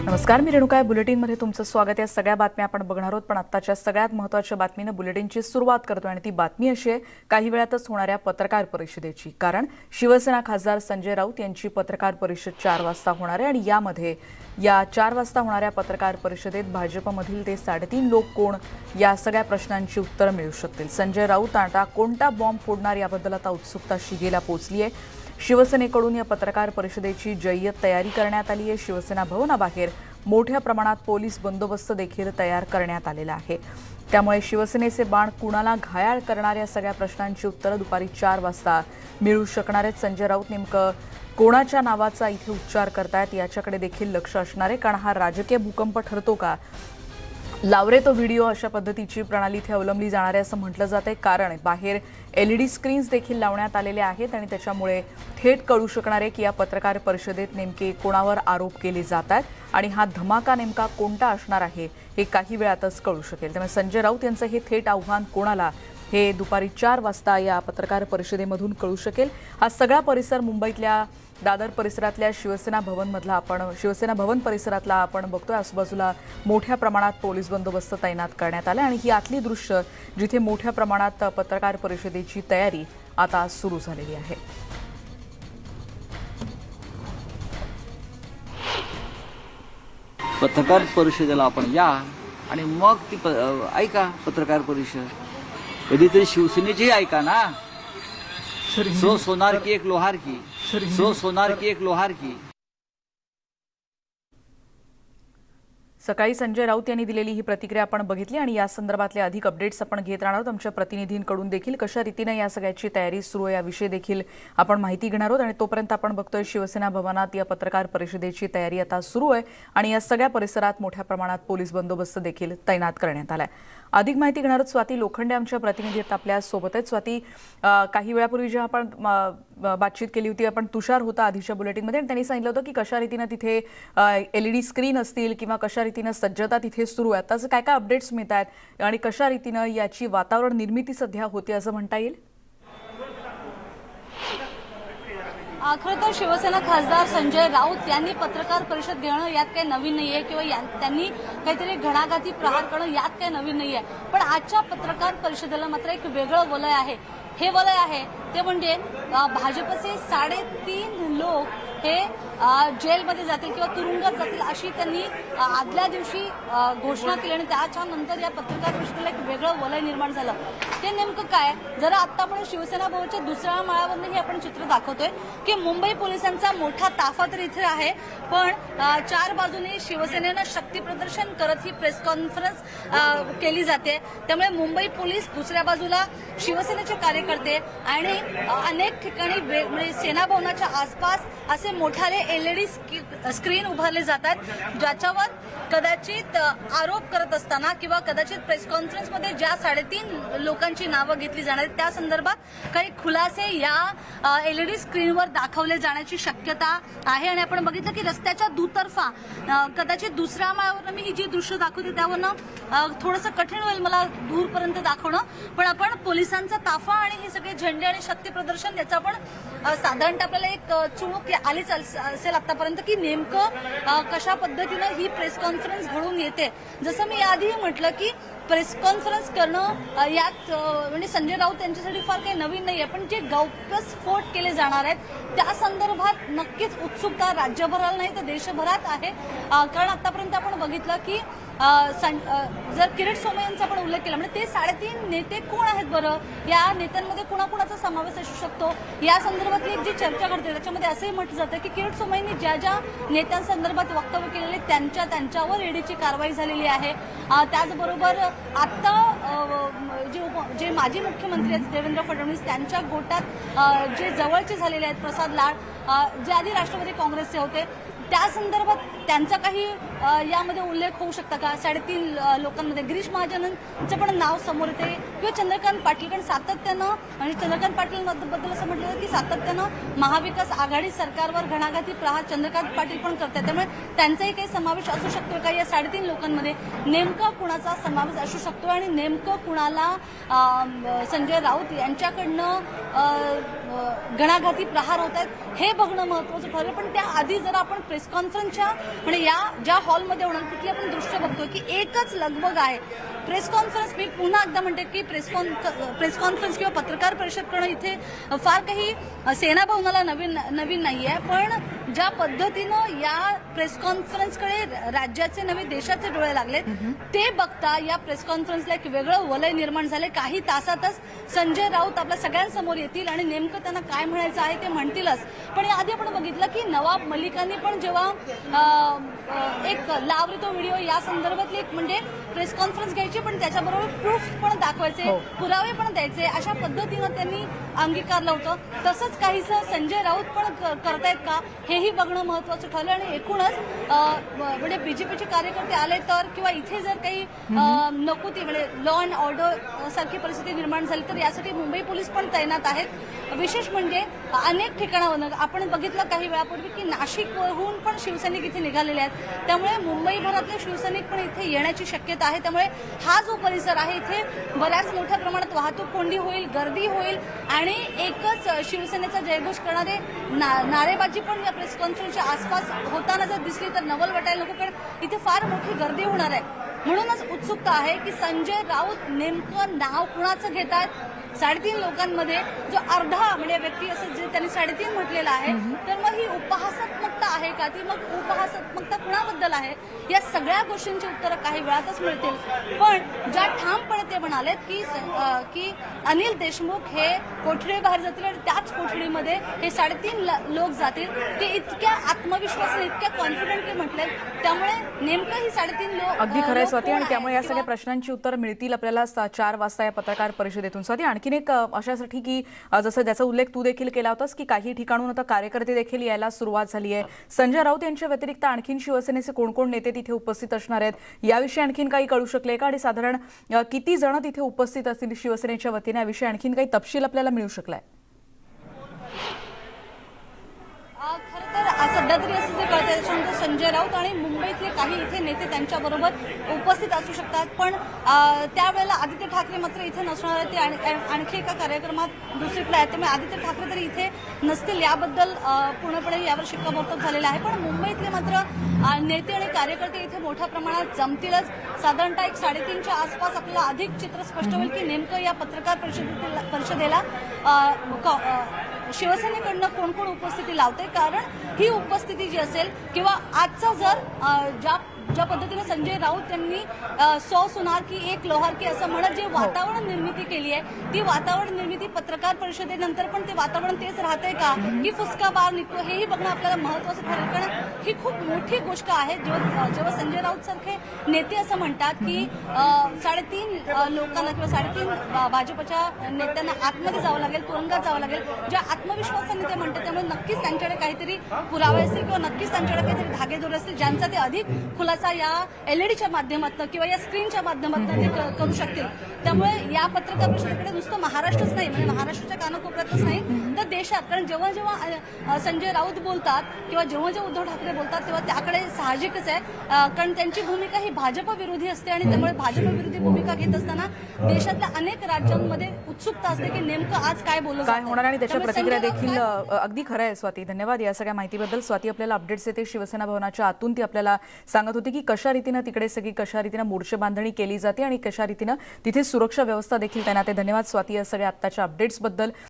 नमस्कार, मी रेणुका. बुलेटिनमध्ये तुमचं स्वागत आहे. सगळ्या बातम्या आपण बघणार आहोत, पण आत्ताच्या सगळ्यात महत्त्वाच्या बातमीनं बुलेटिनची सुरुवात करतो आणि ती बातमी अशी आहे काही वेळातच होणाऱ्या पत्रकार परिषदेची. कारण शिवसेना खासदार संजय राऊत यांची पत्रकार परिषद 4 वाजता होणार आहे आणि यामध्ये 4 वाजता होणाऱ्या पत्रकार परिषदेत भाजपमधील ते 3.5 लोक कोण या सगळ्या प्रश्नांची उत्तरं मिळू शकतील. संजय राऊत आता कोणता बॉम्ब फोडणार याबद्दल आता उत्सुकता शिगेला पोहोचली आहे. शिवसेनेकडून या पत्रकार परिषदेची जय्यत तयारी करण्यात आली आहे. शिवसेना भवनाबाहेर मोठ्या प्रमाणात पोलीस बंदोबस्त देखील तयार करण्यात आलेला आहे. त्यामुळे शिवसेनेचे बाण कुणाला घायाळ करणाऱ्या सगळ्या प्रश्नांची उत्तरं दुपारी 4 वाजता मिळू शकणार आहेत. संजय राऊत नेमकं कोणाच्या नावाचा इथे उच्चार करतायत याच्याकडे देखील लक्ष असणार आहे. कारण हा राजकीय भूकंप ठरतो का, लावरे तो व्हिडिओ अशा पद्धतीची प्रणाली इथे अवलंबली जाणार आहे असं म्हटलं जात आहे. कारण बाहेर LED स्क्रीन्स देखील लावण्यात आलेले आहेत आणि त्याच्यामुळे थेट कळू शकणार आहे की या पत्रकार परिषदेत नेमके कोणावर आरोप केले जात आहेत आणि हा धमाका नेमका कोणता असणार आहे हे काही वेळातच कळू शकेल. त्यामुळे संजय राऊत यांचं हे थेट आव्हान कोणाला हे दुपारी 4 वाजता या पत्रकार परिषदेमधून कळू शकेल. हा सगळा परिसर मुंबईतल्या दादर परिसरातल्या शिवसेना भवन परिसरातला आपण बघतोय. आजूबाजूला मोठ्या प्रमाणात पोलीस बंदोबस्त तैनात करण्यात आला आणि ही आतली दृश्य जिथे मोठ्या प्रमाणात पत्रकार परिषदेची तयारी आता सुरू झालेली आहे. पत्रकार परिषदेला आपण या आणि मग ती ऐका पत्रकार परिषद. कधीतरी शिवसेनेची ऐका ना. सो सोनार की एक लोहार की, सो सोनार की एक लोहार की. सकाळी संजय राऊत यांनी दिलेली ही प्रतिक्रिया आपण बघितली आणि या संदर्भातले अधिक अपडेट्स आपण घेत राहणार आहोत. आमच्या प्रतिनिधींकडून देखील कशा रीतीने या सगळ्याची तयारी सुरू आहे याविषयी देखील आपण माहिती घेणार आहोत. आणि तोपर्यंत आपण बघतोय शिवसेना भवनात या पत्रकार परिषदेची तयारी आता सुरू आहे आणि या सगळ्या परिसरात मोठ्या प्रमाणात पोलीस बंदोबस्त देखील तैनात करण्यात आलाय. अधिक माहिती घेणार आहोत. स्वाती लोखंडे आमच्या प्रतिनिधी आपल्या सोबत आहेत. स्वाती, काही वेळापूर्वी जेव्हा आपण बातचीत केली होती, आपण तुषार होता आधीच्या बुलेटिनमध्ये आणि त्यांनी सांगितलं होतं की कशा रीतीनं तिथे LED स्क्रीन असतील किंवा कशा रीतीनं सज्जता तिथे सुरू आहे. आताच काय काय अपडेट्स मिळत आहेत आणि कशा रीतीनं याची वातावरण निर्मिती सध्या होते असं म्हणता येईल? खरं तर शिवसेना खासदार संजय राऊत यांनी पत्रकार परिषद घेणं यात काही नवीन नाहीये किंवा त्यांनी काहीतरी घणाघाती प्रहार करणं यात काही नवीन नाहीये. पण आजच्या पत्रकार परिषदेला मात्र एक वेगळं वलय आहे. हे वलय आहे ते म्हणजे भाजपचे 3.5 लोक हे जेलमध्ये जातील किंवा तुरुंगात जातील अशी त्यांनी आदल्या दिवशी घोषणा केली आणि त्याच्यानंतर या पत्रकार परिषदेला एक वेगळं वलय निर्माण झालं. ते नेमकं काय, जरा आत्ता आपण शिवसेना भवनच्या दुसऱ्या माळ्यावरून हे आपण चित्र दाखवतोय की मुंबई पोलिसांचा मोठा ताफा तर इथे आहे, पण 4 बाजूने शिवसेनेनं शक्ती प्रदर्शन करत ही प्रेस कॉन्फरन्स केली जाते. त्यामुळे मुंबई पोलीस, दुसऱ्या बाजूला शिवसेनेचे कार्यकर्ते आणि अनेक ठिकाणी म्हणजे सेना भवनाच्या आसपास असे मोठाले LED स्क्रीन उभारले जातात, ज्याच्यावर कदाचित आरोप करत असताना किंवा कदाचित प्रेस कॉन्फरन्समध्ये ज्या 3.5 लोकांची नावं घेतली जाणार आहेत त्या संदर्भात काही खुलासे या LED स्क्रीनवर दाखवले जाण्याची शक्यता आहे. आणि आपण बघितलं की रस्त्याच्या दुतर्फा कदाचित दुसऱ्या माळ्यावर मी ही जी दृश्य दाखवते त्यावरनं थोडंसं कठीण होईल मला दूरपर्यंत दाखवणं, पण आपण पोलिसांचा ताफा आणि हे सगळे झेंडे आणि शक्ती प्रदर्शन याचा आपण साधारणतः आपल्याला एक चुणूक आलीच असेल आतापर्यंत की नेमकं कशा पद्धतीनं ही प्रेस कॉन्फरन्स घडून येते. जसं मी याआधी म्हटलं की प्रेस कॉन्फरन्स करणं यात म्हणजे संजय राऊत यांच्यासाठी फार काही नवीन नाही आहे, पण जे गौप्यस्फोट केले जाणार आहेत त्या संदर्भात नक्कीच उत्सुकता राज्यभराला नाही तर देशभरात आहे. कारण आतापर्यंत आपण बघितलं की जर किरीट सोमय्या यांचा आपण उल्लेख केला म्हणजे ते 3.5 नेते कोण आहेत बरं, या नेत्यांमध्ये कुणाकुणाचा समावेश असू शकतो या संदर्भातली जी चर्चा घडते त्याच्यामध्ये असंही म्हटलं जातं की किरीट सोमय्यांनी ज्या ज्या नेत्यांसंदर्भात वक्तव्य केलेले त्यांच्यावर EDची कारवाई झालेली आहे. त्याचबरोबर आता जे माजी मुख्यमंत्री आहेत देवेंद्र फडणवीस त्यांच्या गोटात जे जवळचे झालेले आहेत प्रसाद लाड जे आधी राष्ट्रवादी काँग्रेसचे होते त्या संदर्भात त्यांचा काही यामध्ये उल्लेख होऊ शकता का? 3.5 लोकांमध्ये गिरीश महाजनांचं पण नाव समोर येते किंवा चंद्रकांत पाटील, कारण सातत्यानं म्हणजे चंद्रकांत पाटील बद्दल असं म्हटलं की सातत्यानं महाविकास आघाडी सरकारवर घणाघाती प्रहार चंद्रकांत पाटील पण करतात, त्यामुळे त्यांचाही काही समावेश असू शकतो का या 3.5 लोकांमध्ये? नेमका कुणाचा समावेश असू शकतो आणि नेमकं कुणाला संजय राऊत यांच्याकडनं घणाघाती प्रहार होत आहेत हे बघणं महत्त्वाचं ठरलं. पण त्याआधी जर आपण प्रेस कॉन्फरन्सच्या म्हणजे या ज्या हॉलमध्ये होणार तिथली आपण दृश्य बघतोय की एकच लगबग आहे. प्रेस कॉन्फरन्स, मी पुन्हा एकदा म्हणते की प्रेस कॉन्फरन्स किंवा पत्रकार परिषद करणं इथे फार काही सेना भवनाला नवीन नाही आहे. पण ज्या पद्धतीनं या प्रेस कॉन्फरन्सकडे राज्याचे नवे देशाचे डोळे लागलेत ते बघता या प्रेस कॉन्फरन्सला एक वेगळं वलय निर्माण झाले. काही तासातच संजय राऊत आपल्या सगळ्यांसमोर येतील आणि नेमकं त्यांना काय म्हणायचं आहे ते म्हणतीलच. पण याआधी आपण बघितलं की नवाब मलिकांनी पण जेव्हा एक लावली तो व्हिडिओ या संदर्भातली एक म्हणजे प्रेस कॉन्फरन्स घ्यायची पण त्याच्याबरोबर प्रूफ पण दाखवायचे, पुरावे पण द्यायचे, अशा पद्धतीनं त्यांनी अंगीकारलं होतं. तसंच काहीसं संजय राऊत पण करतायत का हेही बघणं महत्वाचं ठरलं. आणि एकूणच म्हणजे बीजेपीचे कार्यकर्ते आले तर किंवा इथे जर काही नको ती म्हणजे लॉ अँड ऑर्डर सारखी परिस्थिती निर्माण झाली तर यासाठी मुंबई पोलीस पण तैनात आहेत. विशेष म्हणजे अनेक ठिकाणावरून आपण बघितलं काही वेळापूर्वी की नाशिकहून पण शिवसैनिक इथे निघालेले आहेत. त्यामुळे मुंबईभरातले शिवसैनिक पण इथे येण्याची शक्यता आहे. त्यामुळे हा जो परिसर आहे इथे बऱ्याच मोठ्या प्रमाणात वाहतूक कोंडी होईल, गर्दी होईल आणि एकच शिवसेनेचा जयघोष करणारे नारेबाजी पण या प्रेस कॉन्फरन्सच्या आसपास होताना जर दिसली तर नवल वाटायला नको, कारण इथे फार मोठी गर्दी होणार आहे. म्हणूनच उत्सुकता आहे की संजय राऊत नेमकं नाव कुणाचं घेतात. 3.5 लोकांमध्ये जो अर्धा म्हणजे व्यक्ती असं जे त्यांनी 3.5 म्हटलेलं आहे तर मग ही उपहासात्मकता आहे का, ती मग उपहासात्मकता कुणाबद्दल आहे, या सगळ्या गोष्टींची उत्तरं काही वेळातच मिळतील. पण ज्या ठामपणे ते म्हणालेत की अनिल देशमुख हे कोठडीबाहेर जातील आणि त्याच कोठडीमध्ये हे 3.5 लोक जातील, ते इतक्या आत्मविश्वासाने इतक्या कॉन्फिडंटली म्हटलेत. त्यामुळे नेमकं ही 3.5 लोक अगदी खरंय स्वाती. आणि कोण त्यामुळे या आहेत सगळ्या प्रश्नांची उत्तर मिळतील आपल्याला 4 वाजता या पत्रकार परिषदेतून. स्वाती, आणखीन एक अशासाठी की जसं ज्याचा उल्लेख तू देखील केला होतास की काही ठिकाणून आता कार्यकर्ते देखील यायला सुरुवात झाली आहे. संजय राऊत यांच्या व्यतिरिक्त आणखीन शिवसेनेचे कोण कोण नेते तिथे उपस्थित असणार आहेत याविषयी आणखीन काही कळू शकले का, आणि साधारण किती जण तिथे उपस्थित असतील शिवसेनेच्या वतीने, याविषयी आणखीन काही तपशील आपल्याला मिळू शकलाय? खरं तर सध्या तरी असं जे कळतं त्याच्यानंतर संजय राऊत आणि मुंबईतले काही इथे नेते त्यांच्याबरोबर उपस्थित असू शकतात. पण त्यावेळेला आदित्य ठाकरे मात्र इथे नसणार आहेत. ते आणखी एका कार्यक्रमात दुसरीकडे आहेत. त्यामुळे आदित्य ठाकरे तरी इथे नसतील याबद्दल पूर्णपणे यावर शिक्कामोर्तब झालेलं आहे. पण मुंबईतले मात्र नेते आणि कार्यकर्ते इथे मोठ्या प्रमाणात जमतीलच. साधारणतः 3:30च्या आसपास आपल्याला अधिक चित्र स्पष्ट होईल की नेमकं या पत्रकार परिषदेला शिवसेनेकडनं कोण कोण उपस्थिती लावते. कारण ही उपस्थिती जी असेल किंवा आजचा जर ज्या पद्धतीने संजय राऊत यांनी 100 सुनार की 1 लोहार की असं म्हणत जे वातावरण निर्मिती केली आहे ती वातावरण निर्मिती पत्रकार परिषदेनंतर पण ते वातावरण तेच राहतंय का की फुसका बाहेर निघतो हेही बघणं आपल्याला महत्वाचं ठरेल. कारण ही खूप मोठी गोष्ट आहे. जेव्हा संजय राऊत सारखे नेते असं म्हणतात की 3.5 लोकांना किंवा 3.5 भाजपच्या नेत्यांना आतमध्ये जावं लागेल, तुरुंगात जावं लागेल, ज्या आत्मविश्वासाने ते म्हणतात त्यामुळे नक्कीच त्यांच्याकडे काहीतरी पुरावे असतील किंवा नक्कीच त्यांच्याकडे काहीतरी धागेदोरे असतील ज्यांचा ते अधिक खुलासा या एलईडीच्या माध्यमातून किंवा या स्क्रीनच्या माध्यमातून ते करू शकतील. त्यामुळे या पत्रकार परिषदेकडे नुसतं महाराष्ट्रच नाही, म्हणजे महाराष्ट्राच्या कानाकोपऱ्यातच नाही तर देशात, कारण जेव्हा जेव्हा संजय राऊत बोलतात किंवा जेव्हा जेव्हा उद्धव ठाकरे बोलतात तेव्हा त्याकडे साहजिकच आहे. कारण त्यांची भूमिका ही भाजप विरोधी असते आणि त्यामुळे भाजप विरोधी भूमिका घेत असताना देशातल्या अनेक राज्यांमध्ये उत्सुकता असते की नेमकं आज काय बोललं काय होणार आणि त्याच्या त्यामुळे प्रतिक्रिया संजय देखील. राऊत अगदी खरं आहे स्वाती, धन्यवाद या सगळ्या माहितीबद्दल. स्वाती आपल्याला अपडेट्स येते शिवसेना भवनाच्या आतून, ती आपल्याला सांगत होती की कशा रीतीनं तिकडे सगळी कशा रीतीनं मोर्चे बांधणी केली जाते आणि कशा रीतीनं तिथे सुरक्षा व्यवस्था देखील तैनात आहे. धन्यवाद स्वाती या सगळ्या आत्ताच्या अपडेट्सबद्दल.